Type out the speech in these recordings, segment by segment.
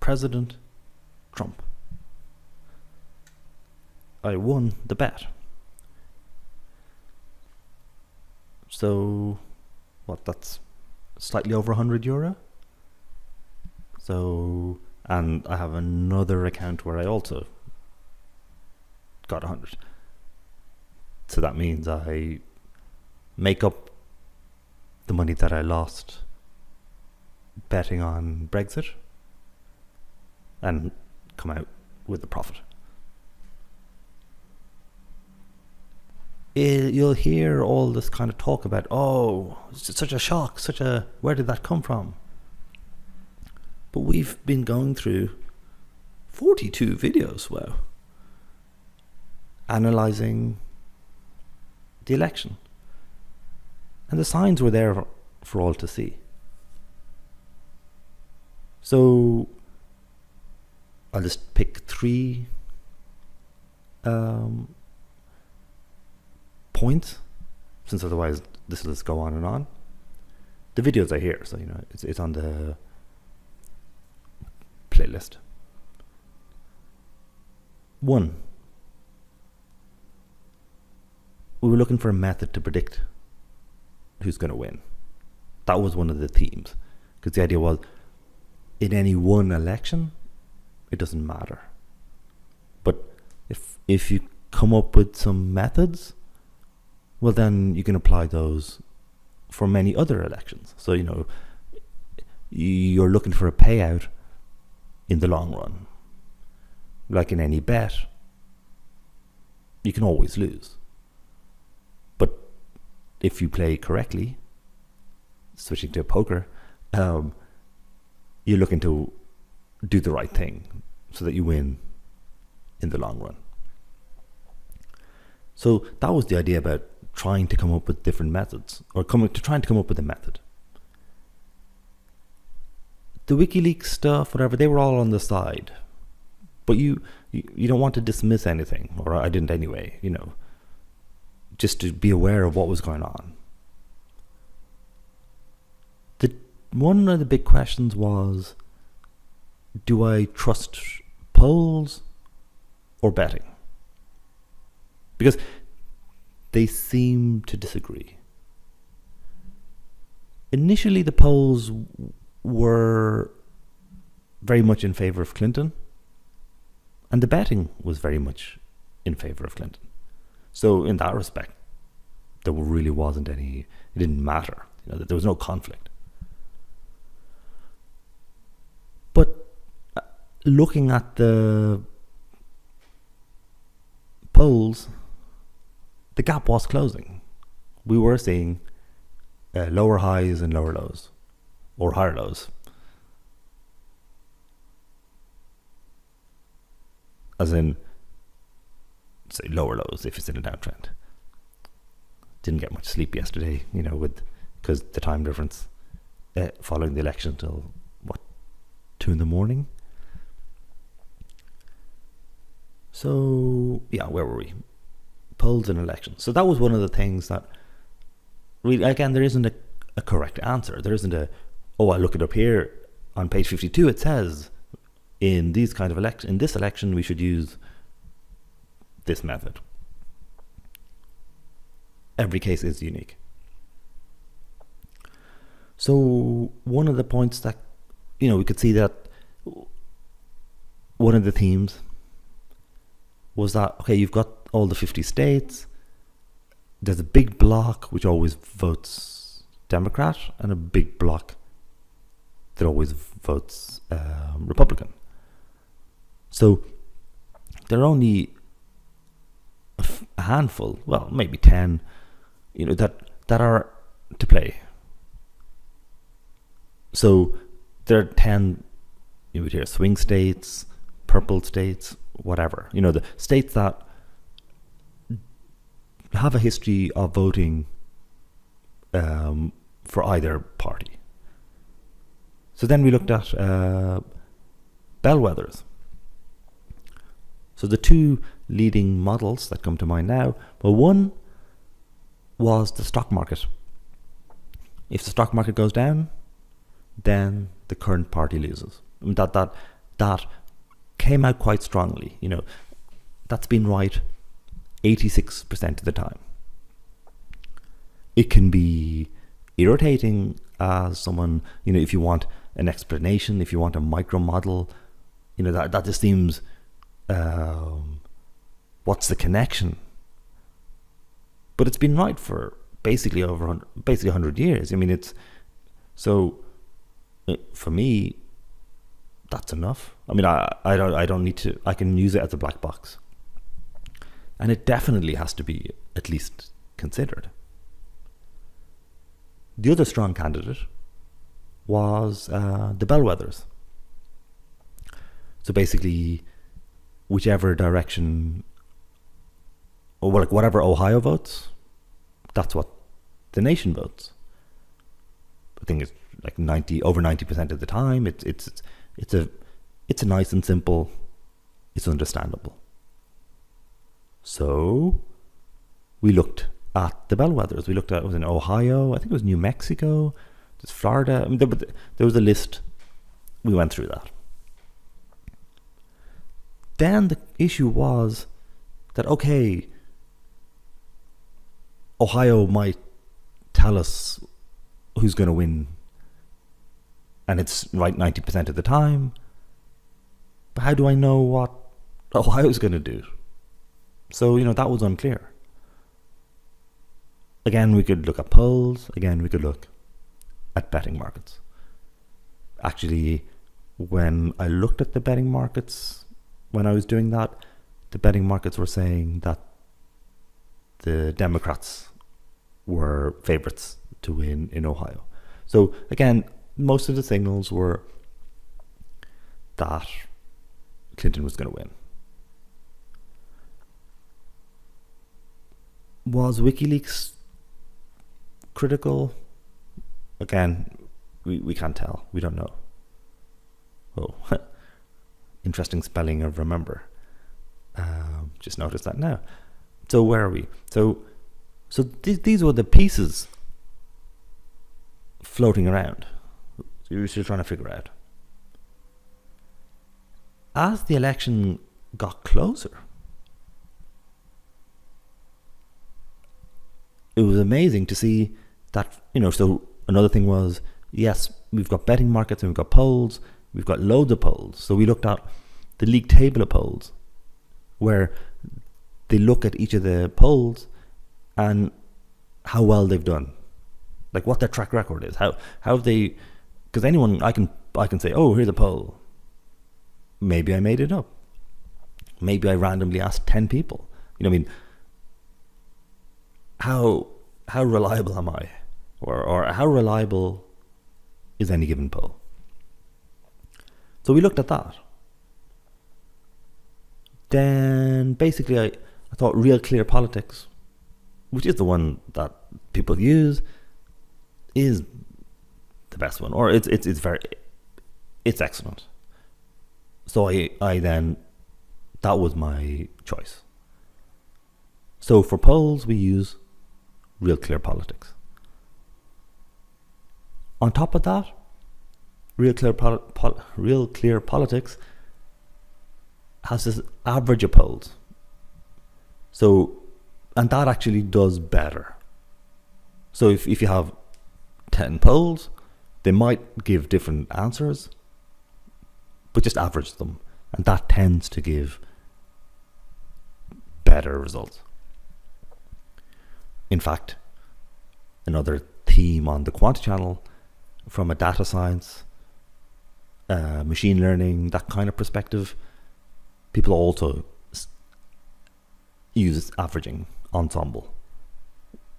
President Trump. I won the bet. So, that's slightly over €100. So, and I have another account where I also got 100. So that means I make up the money that I lost betting on Brexit and come out with a profit. You'll hear all this kind of talk about, it's such a shock, where did that come from? But we've been going through 42 videos, analysing the election. And the signs were there for all to see. So I'll just pick 3 points, since otherwise this will just go on and on. The videos are here, so it's on the playlist. 1, we were looking for a method to predict who's going to win. That was one of the themes, because the idea was, in any one election, it doesn't matter. But if you come up with some methods, well, then you can apply those for many other elections. So, you're looking for a payout in the long run. Like in any bet, you can always lose. But if you play correctly, switching to poker, you're looking to do the right thing so that you win in the long run. So that was the idea about trying to come up with different methods, or trying to come up with a method. The WikiLeaks stuff, whatever, they were all on the side. But you don't want to dismiss anything, or I didn't anyway, just to be aware of what was going on. One of the big questions was, do I trust polls or betting? Because they seem to disagree. Initially, the polls were very much in favor of Clinton, and the betting was very much in favor of Clinton. So in that respect, there really wasn't it didn't matter. There was no conflict. But looking at the polls, the gap was closing. We were seeing lower highs and lower lows, or higher lows. As in, say, lower lows if it's in a downtrend. Didn't get much sleep yesterday, because the time difference following the election till 2 a.m. So yeah, where were we? Polls and elections. So that was one of the things that really, again, there isn't a correct answer. There isn't I look it up here on page 52. It says in these kind of in this election we should use this method. Every case is unique. So one of the points that we could see that one of the themes was that, okay, you've got all the 50 states. There's a big bloc which always votes Democrat, and a big bloc that always votes Republican. So there are only a handful, well, maybe 10, that are to play. So there are 10, you would hear swing states, purple states, whatever. The states that have a history of voting for either party. So then we looked at bellwethers. So the 2 leading models that come to mind now, one was the stock market. If the stock market goes down, then the current party loses. That that came out quite strongly. That's been right 86% of the time. It can be irritating as someone, if you want an explanation, if you want a micro model, that just seems, what's the connection? But it's been right for basically 100 years. For me, that's enough. I don't need to. I can use it as a black box, and it definitely has to be at least considered. The other strong candidate was the bellwethers. So basically, whichever direction, or whatever Ohio votes, that's what the nation votes. I think it's like over 90% of the time. It's a nice and simple. It's understandable. So we looked at the bellwethers. We looked at, it was in Ohio, I think it was New Mexico, there's Florida. There was a list. We went through that. Then the issue was that, okay, Ohio might tell us who's going to win, and it's right 90% of the time. But how do I know what Ohio's going to do? So, that was unclear. Again, we could look at polls. Again, we could look at betting markets. Actually, when I looked at the betting markets, when I was doing that, the betting markets were saying that the Democrats were favorites to win in Ohio. So again, most of the signals were that Clinton was going to win. Was WikiLeaks critical? Again, we can't tell. We don't know. Oh, interesting spelling of remember. Just noticed that now. So where are we? So these were the pieces floating around. You're still trying to figure out. As the election got closer, it was amazing to see that, so another thing was, yes, we've got betting markets and we've got polls, we've got loads of polls. So we looked at the league table of polls, where they look at each of the polls and how well they've done, like what their track record is, how have they, because anyone, I can say, oh, here's a poll. Maybe I made it up. Maybe I randomly asked 10 people. How reliable am I? Or how reliable is any given poll? So we looked at that. Then basically I thought Real Clear Politics, which is the one that people use, is the best one, or it's excellent. So I then, that was my choice. So for polls, we use Real Clear Politics. On top of that, Real Clear Politics has this average of polls. So, and that actually does better. So if you have 10 polls, they might give different answers, but just average them. And that tends to give better results. In fact, another theme on the Quant channel, from a data science, machine learning, that kind of perspective, people also use averaging ensemble.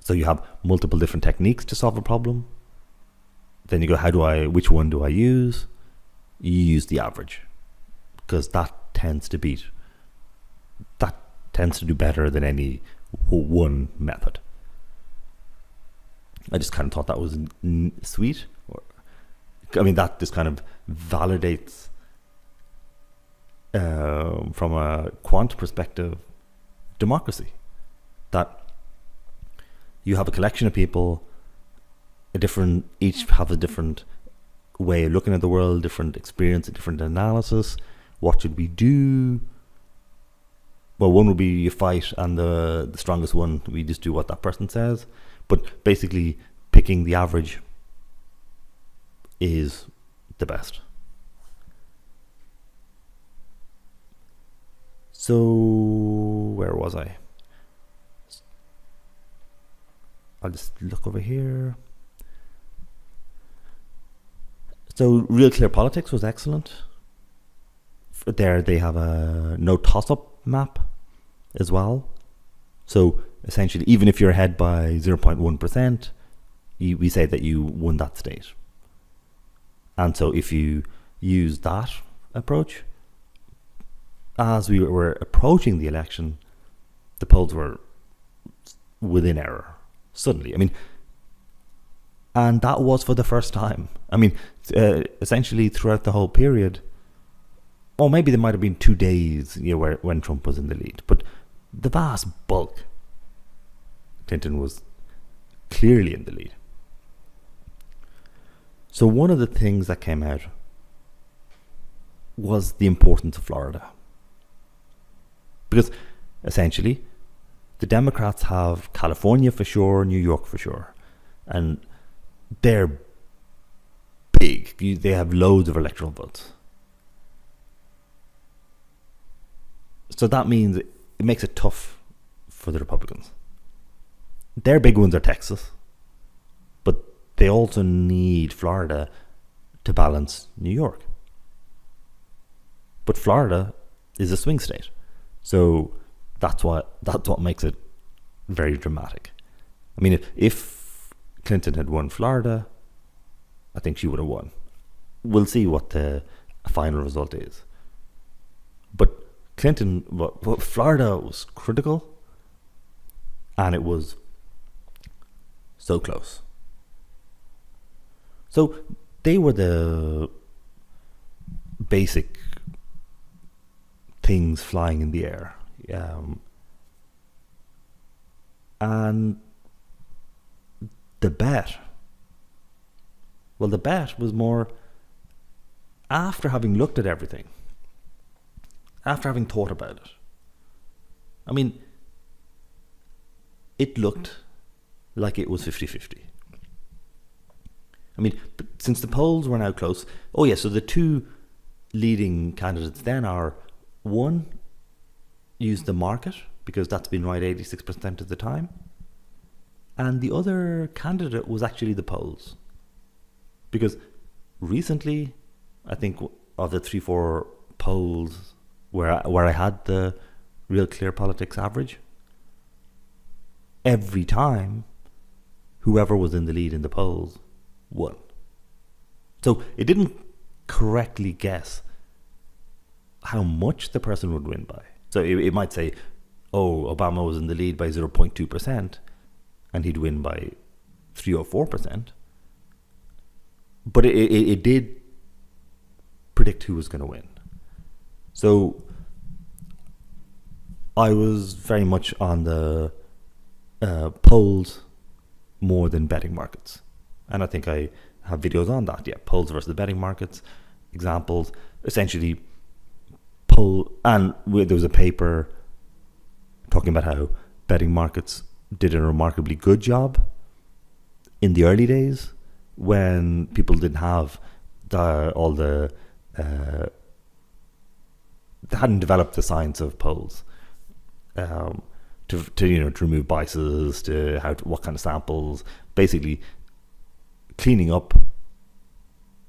So you have multiple different techniques to solve a problem. Then you go, which one do I use? You use the average, because that tends to do better than any one method. I just kind of thought that was sweet. That just kind of validates, from a quant perspective, democracy. That you have a collection of people, each have a different way of looking at the world, different experience, a different analysis. What should we do? Well, one would be you fight, and the strongest one, we just do what that person says. But basically, picking the average is the best. So, where was I? I'll just look over here. So, Real Clear Politics was excellent. There they have a no toss-up map as well. So essentially, even if you're ahead by 0.1%, we say that you won that state. And so if you use that approach, as we were approaching the election, the polls were within error suddenly. I mean, and that was for the first time. I mean, essentially throughout the whole period, or maybe there might have been 2 days, when Trump was in the lead, but the vast bulk, Clinton was clearly in the lead. So one of the things that came out was the importance of Florida, because essentially the Democrats have California for sure, New York for sure, and they're big. They have loads of electoral votes. So that means it makes it tough for the Republicans. Their big ones are Texas, but they also need Florida to balance New York. But Florida is a swing state, so that's what makes it very dramatic. I mean, if Clinton had won Florida, I think she would have won. We'll see what the final result is. But Florida was critical, and it was so close. So they were the basic things flying in the air. And the bet was more after having looked at everything, after having thought about it. I mean, it looked like it was 50-50. I mean, but since the polls were now close, so the two leading candidates then are, one used the market, because that's been right 86% of the time, and the other candidate was actually the polls. Because recently, I think of the 3-4 polls where I had the Real Clear Politics average, every time whoever was in the lead in the polls won. So it didn't correctly guess how much the person would win by. So it might say, Obama was in the lead by 0.2% and he'd win by 3 or 4%. But it did predict who was going to win. So I was very much on the polls more than betting markets. And I think I have videos on that. Yeah, polls versus the betting markets. Examples, essentially, there was a paper talking about how betting markets did a remarkably good job in the early days when people didn't have they hadn't developed the science of polls to remove biases, what kind of samples, basically cleaning up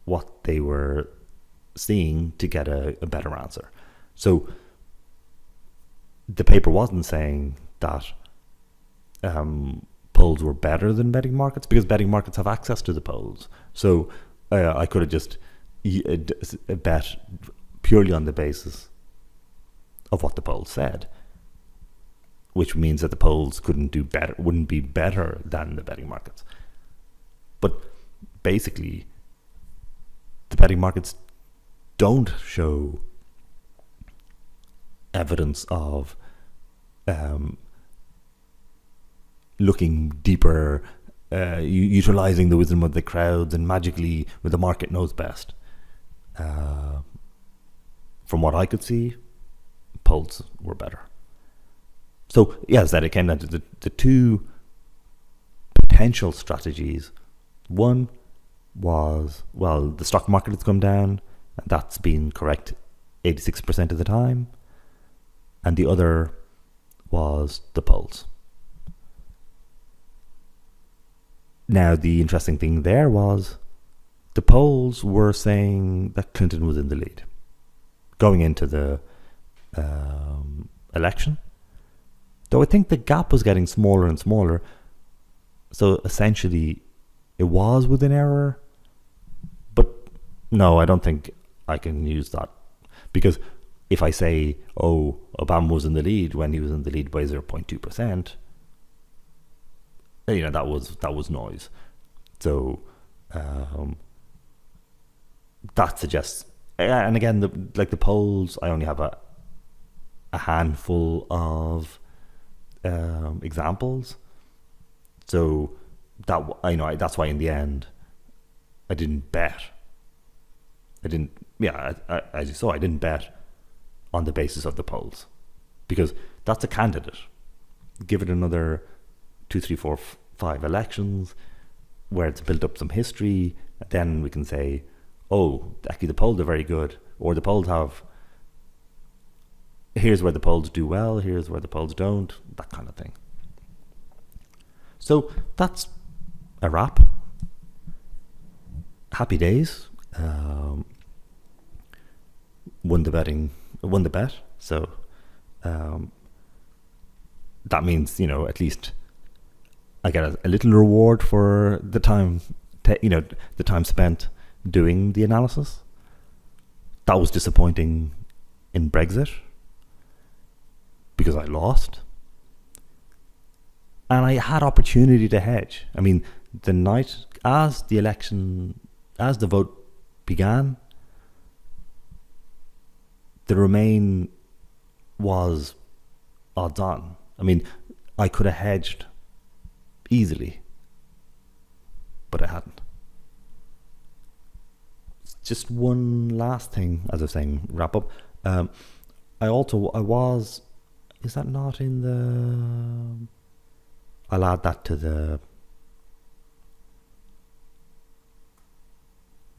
what they were seeing to get a better answer. So the paper wasn't saying that polls were better than betting markets, because betting markets have access to the polls. So I could have just bet purely on the basis of what the polls said, which means that the polls wouldn't be better than the betting markets. But basically, the betting markets don't show evidence of looking deeper utilizing the wisdom of the crowds and magically, when the market knows best. From what I could see, polls were better. So, yes, that it came down to the two potential strategies. One was, well, the stock market has come down, and that's been correct 86% of the time. And the other was the polls. Now, the interesting thing there was the polls were saying that Clinton was in the lead going into the election. Though I think the gap was getting smaller and smaller. So essentially, it was within error. But no, I don't think I can use that. Because if I say, oh, Obama was in the lead when he was in the lead by 0.2%, that was noise. So that suggests, and again, the polls, I only have a handful of examples. So that's why in the end I didn't bet. As you saw, I didn't bet on the basis of the polls, because that's a candidate. Give it another 2, 3, 4, 5 elections where it's built up some history, then we can say, oh, actually the polls are very good, or the polls have, here's where the polls do well, here's where the polls don't, that kind of thing. So that's a wrap. Happy days. Won the bet. So that means, at least I get a little reward for the time, the time spent doing the analysis. That was disappointing in Brexit because I lost. And I had opportunity to hedge. I mean, the night as the vote began, the Remain was odds on. I mean, I could have hedged easily, but I hadn't. Just one last thing, as I was saying, wrap up. Is that not in the... I'll add that to the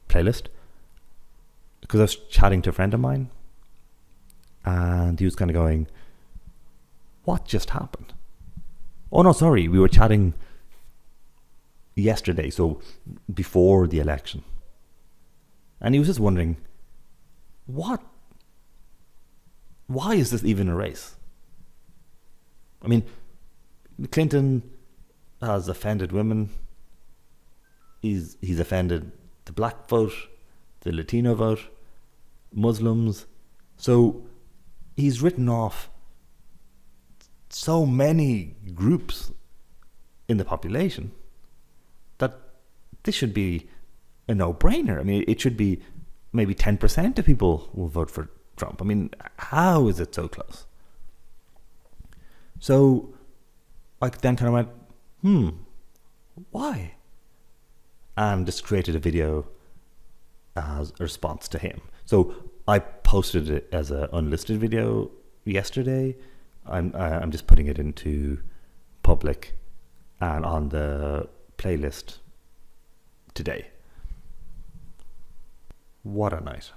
playlist, because I was chatting to a friend of mine and he was kind of going, what just happened? Oh no, sorry, we were chatting yesterday, so before the election, and he was just wondering, why is this even a race? I mean, Clinton has offended women. He's offended the black vote, the Latino vote, Muslims. So he's written off so many groups in the population that this should be a no-brainer. I mean, it should be maybe 10% of people will vote for Trump. I mean, how is it so close? So I then kind of went, why? And just created a video as a response to him. So I posted it as an unlisted video yesterday. I'm just putting it into public and on the playlist today. What a night.